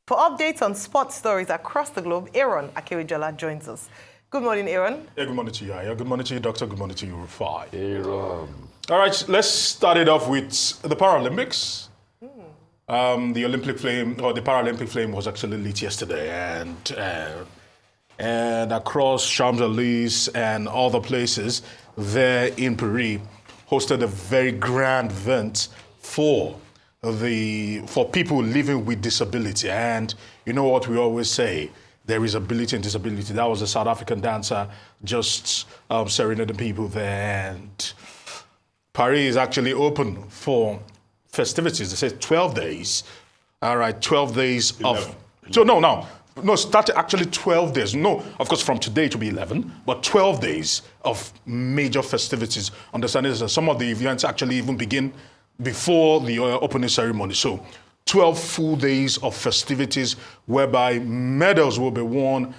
For updates on sports stories across the globe, Aaron Akewijola joins us. Good morning, Aaron. Yeah, good morning to you, Aya. Good morning to you, Doctor. Good morning to you, Rufai. Aaron. All right, let's start it off with the Paralympics. The Olympic flame, or the Paralympic flame, was actually lit yesterday, and across Champs-Élysées and other places there in Paris, hosted a very grand event for people living with disability. And you know what we always say, there is ability and disability. That was a South African dancer just serenading people there. And Paris is actually open for festivities. They say 12 days. All right, 12 days 11. of... No, started actually 12 days. No, of course, from today to be 11, but 12 days of major festivities. Understanding that some of the events actually even begin before the opening ceremony. So 12 full days of festivities whereby medals will be won,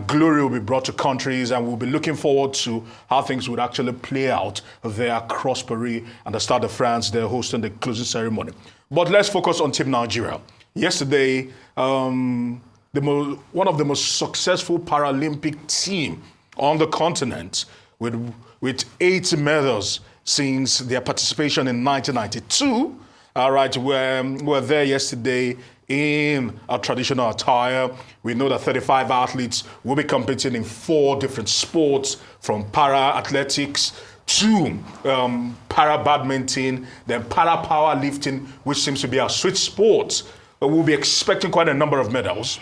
glory will be brought to countries, and we'll be looking forward to how things would actually play out there across Paris and the Stade de France. They're hosting the closing ceremony. But let's focus on Team Nigeria. Yesterday, one of the most successful Paralympic team on the continent with 8 medals since their participation in 1992. All right, we're there yesterday in our traditional attire. We know that 35 athletes will be competing in 4 different sports, from para-athletics to para-badminton, then para-powerlifting, which seems to be our sweet sport. But we'll be expecting quite a number of medals.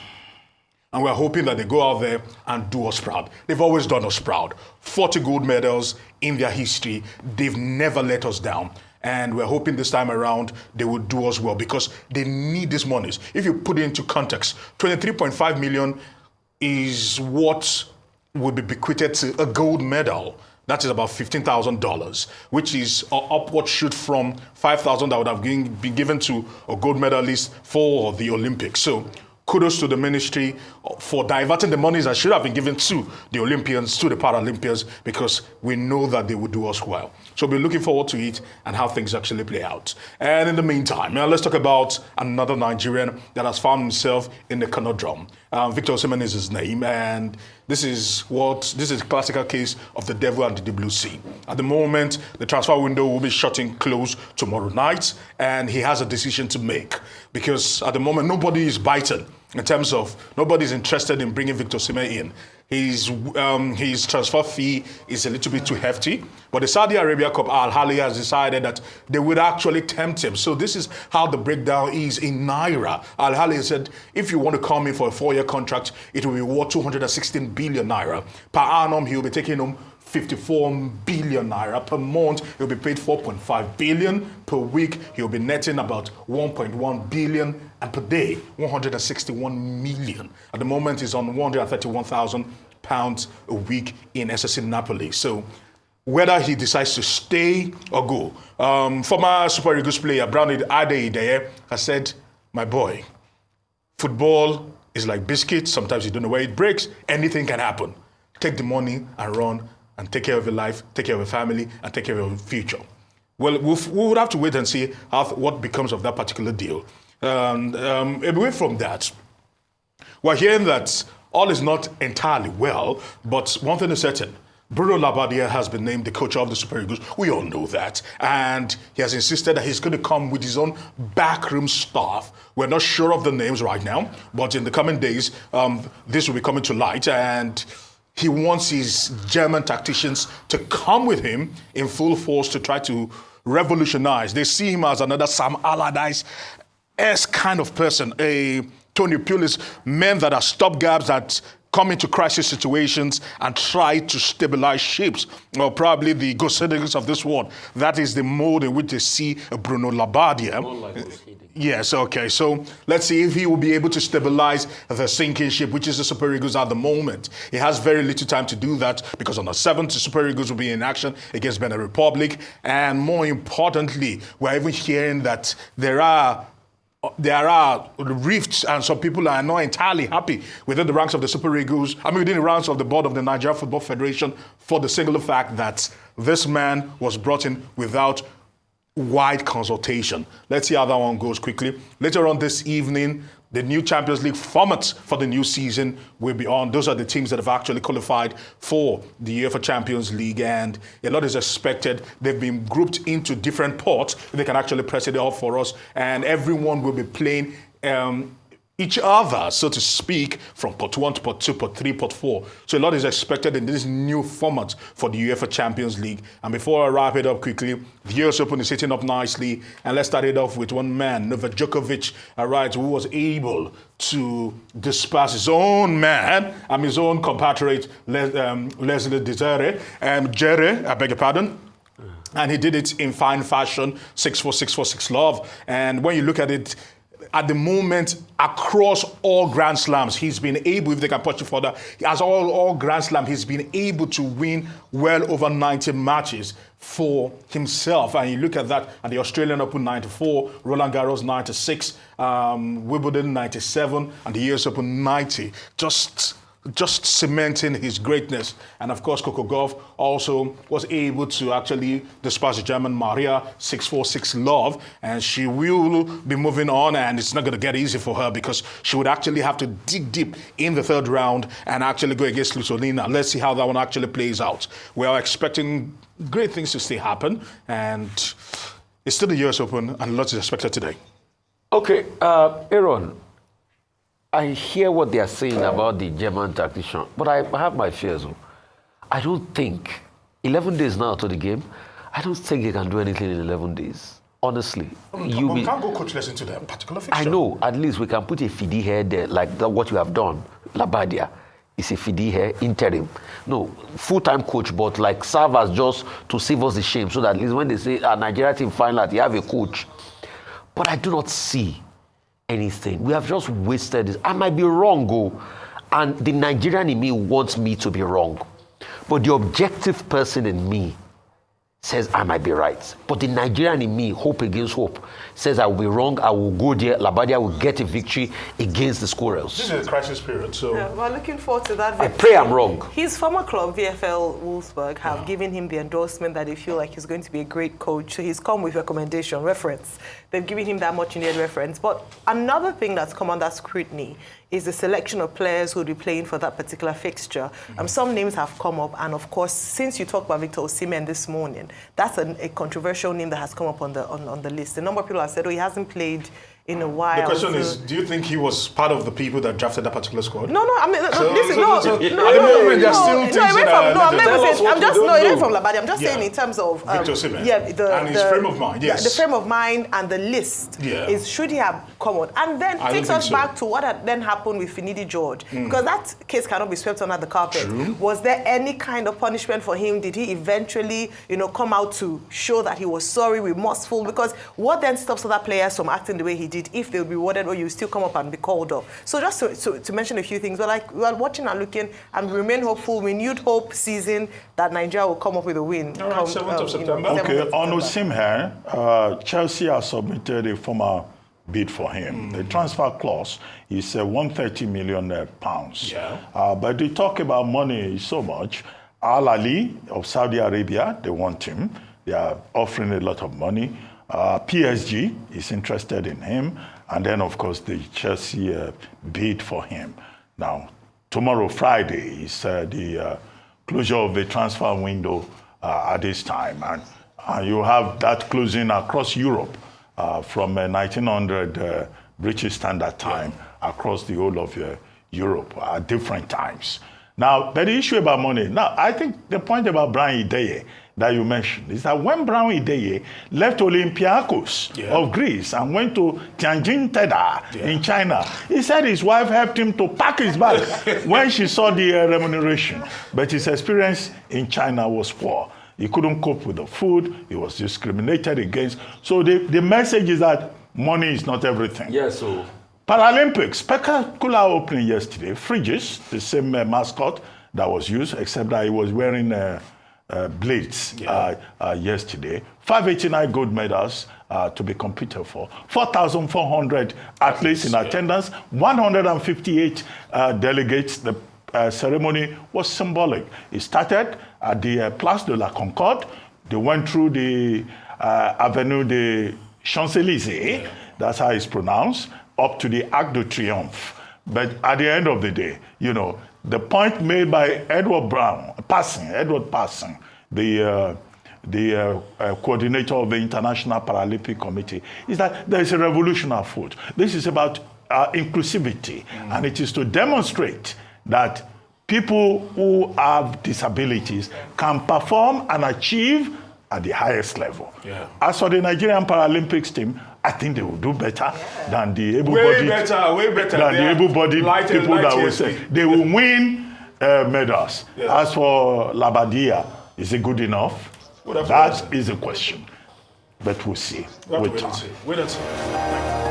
And we're hoping that they go out there and do us proud. They've always done us proud. 40 gold medals in their history. They've never let us down. And we're hoping this time around they will do us well because they need these monies. If you put it into context, 23.5 million is what would be bequeathed to a gold medal. That is about $15,000, which is an upward shoot from $5,000 that would have been given to a gold medalist for the Olympics. So kudos to the ministry for diverting the monies that should have been given to the Olympians, to the Paralympians, because we know that they will do us well. So we're looking forward to it and how things actually play out. And in the meantime, now let's talk about another Nigerian that has found himself in the conundrum. Victor Osimhen is his name, and this is a classical case of the devil and the deep blue sea. At the moment, the transfer window will be shutting close tomorrow night, and he has a decision to make because at the moment nobody is biting. In terms of nobody's interested in bringing Victor Osimhen in. His transfer fee is a little bit too hefty, but the Saudi Arabia Cup, Al Ahly has decided that they would actually tempt him. So this is how the breakdown is in Naira. Al Ahly said, if you want to come in for a 4-year contract, it will be worth 216 billion Naira. Per annum, he'll be taking home 54 billion Naira. Per month, he'll be paid 4.5 billion. Per week, he'll be netting about 1.1 billion. And per day, 161 million. At the moment, he's on £131,000 a week in SSC Napoli. So whether he decides to stay or go, former Super Eagles player Brown Ade has said, my boy, football is like biscuits. Sometimes you don't know where it breaks. Anything can happen. Take the money and run and take care of your life, take care of your family, and take care of your future. Well, we would have to wait and see what becomes of that particular deal. Away from that, we're hearing that all is not entirely well, but one thing is certain. Bruno Labbadia has been named the coach of the Super Eagles. We all know that. And he has insisted that he's going to come with his own backroom staff. We're not sure of the names right now, but in the coming days, this will be coming to light. And he wants his German tacticians to come with him in full force to try to revolutionize. They see him as another Sam Allardyce kind of person, a Tony Pulis, men that are stopgaps that come into crisis situations and try to stabilize ships, or probably the Gosedeks of this world. That is the mode in which they see Bruno Labbadia. Yes, okay. So let's see if he will be able to stabilize the sinking ship, which is the Super Eagles at the moment. He has very little time to do that because on the 7th, the Super Eagles will be in action against Benin Republic. And more importantly, we're even hearing that there are rifts, and some people are not entirely happy within the ranks of the Super Eagles, within the ranks of the board of the Nigeria Football Federation, for the singular fact that this man was brought in without wide consultation. Let's see how that one goes quickly. Later on this evening, The new Champions League format for the new season will be on. Those are the teams that have actually qualified for the UEFA Champions League, and a lot is expected. They've been grouped into different pots. They can actually press it off for us, and everyone will be playing each other, so to speak, from pot 1 to pot 2, pot 3, pot 4. So a lot is expected in this new format for the UEFA Champions League. And before I wrap it up quickly, the US Open is sitting up nicely. And let's start it off with one man, Novak Djokovic, who was able to disperse his own man and his own compatriot, Leslie Jere, I beg your pardon. And he did it in fine fashion, 6-4, 6-4, 6-love. And when you look at it, at the moment, across all Grand Slams, he's been able, if they can push it further, as all Grand Slam, he's been able to win well over 90 matches for himself. And you look at that, at the Australian Open 94, Roland Garros 96, Wimbledon 97, and the US Open 90. Just cementing his greatness. And of course, Coco Gauff also was able to actually disperse the German Maria 6-4, 6-love. And she will be moving on, and it's not going to get easy for her because she would actually have to dig deep in the third round and actually go against Lusolina. Let's see how that one actually plays out. We are expecting great things to still happen, and it's still the US Open, and lots is expected today. Okay, Aaron, I hear what they are saying about the German tactician, but I have my fears. I don't think, 11 days now to the game, I don't think he can do anything in 11 days. Honestly. We can't go coachless into that particular fixture. I know, at least we can put a Fidi here there, like what you have done. Labadia is a Fidi here, interim. No, full-time coach, but like serve as just to save us the shame, so that at least when they say, Nigeria team final, you have a coach. But I do not see anything. We have just wasted this. I might be wrong, and the Nigerian in me wants me to be wrong. But the objective person in me says I might be right. But the Nigerian in me, hope against hope, says I will be wrong, I will go there, Labadia will get a victory against the Squirrels. This is a crisis period, so... Yeah, we're looking forward to that victory. I pray I'm wrong. His former club, VfL Wolfsburg, have given him the endorsement that they feel like he's going to be a great coach. So he's come with recommendation, reference. They've given him that much needed reference. But another thing that's come under scrutiny is the selection of players who will be playing for that particular fixture. Some names have come up, and of course, since you talked about Victor Osimhen this morning, that's a controversial name that has come up on the list. A number of people have said, oh, he hasn't played in a while. The question is, do you think he was part of the people that drafted that particular squad? No, I mean, At the moment, there are still things it went from Labadi. I'm just saying in terms of Victor Osimhen. and his frame of mind. Yes, the frame of mind and the list is should he have come on, and then takes us back to what had then happened with Finidi George, because that case cannot be swept under the carpet. True. Was there any kind of punishment for him? Did he eventually, come out to show that he was sorry, remorseful? Because what then stops other players from acting the way he did if they'll be rewarded, or you still come up and be called up? So just to mention a few things, we're watching and looking, and we remain hopeful, renewed hope season that Nigeria will come up with a win. All right, 7th of September. Okay, on Osimhen, Chelsea has submitted a formal bid for him. The transfer clause is 130 million pounds. But they talk about money so much. Al Ali of Saudi Arabia, they want him. They are offering a lot of money. PSG is interested in him. And then, of course, the Chelsea bid for him. Now, tomorrow, Friday, is the closure of the transfer window at this time. And you have that closing across Europe from 1900 British Standard Time across the whole of Europe at different times. Now, but the issue about money, now, I think the point about Brian Ideye that you mentioned is that when Brian Ideye left Olympiacos of Greece and went to Tianjin Teda in China, he said his wife helped him to pack his bag when she saw the remuneration. But his experience in China was poor. He couldn't cope with the food. He was discriminated against. So the message is that money is not everything. Yes, so... Paralympics, spectacular opening yesterday. Frigis, the same mascot that was used, except that he was wearing blades yesterday. 589 gold medals to be competed for. 4,400 athletes in attendance. 158 delegates. The ceremony was symbolic. It started at the Place de la Concorde. They went through the Avenue des Champs-Élysées. That's how it's pronounced. up to the Arc de Triomphe. But at the end of the day, you know, the point made by Edward Passing, the coordinator of the International Paralympic Committee, is that there is a revolution afoot. This is about inclusivity, and it is to demonstrate that people who have disabilities can perform and achieve at the highest level. Yeah. As for the Nigerian Paralympics team, I think they will do better than the able-bodied, way better than the able-bodied people that will say they will win medals. Yeah. As for Labadia, is it good enough? That is a question. But we'll see. Wait and see.